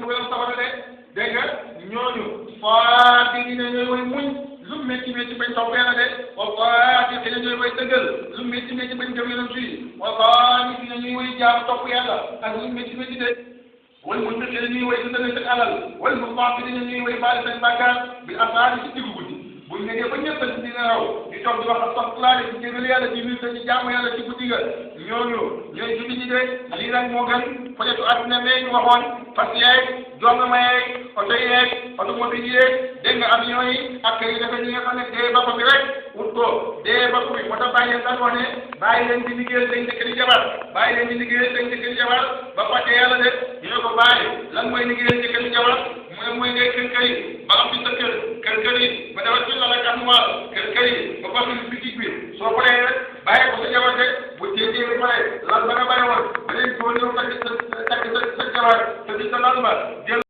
mbugalam safara de dégg nga ñooñu saabiriina ñooy way muñ lu métti métti bañ topp yàlla de wa saadiqiina ñooy way dëggal lu métti métti bañ gëm yonent yi wa qaanitiina ñuy way jaam topp yàlla ak lu métti métti de wal munfiqiina ñuy way dundal seen alal wal musta'fifiina ñuy way baal seen bàkkaar bi asaari ci diggu guddi buñ ne ba ñëpp di nelaw di toog di wax astaghfirullah di jégal yàlla di nuyu ci jaamu yàlla ci guddi ga ñooñu ñooy julli ñi de lii nag moo gën peut-être adduna bee ñu waxoon fas yeeg jongama yeeg oto yeeg automobile yeeg dégg nga avion yi ak kër yi dafa ñi nga xam ne dee bopp bi rek wut ko dee bopp bi moo tax bàyyi leen daal wax ne bàyyi leen di liggéeyal seen jëkkëri jabar bàyyi leen di liggéeyal seen jëkkëri jabar ba fàtte yàlla de ñu ne ko bàyyi lan mooy liggéeyal jëkkëri jabar mu ne mooy ngay kër yi ba am ci sa kër yi ba defar ci la rek amuwaal kër yi ba fas bitig bi soo paree rek bàyyi ko sa jabar de bu jéejee ba pare lan ba nga bàyyi woon beneen góor ñëw takk sa jabar te di sa lal ba jël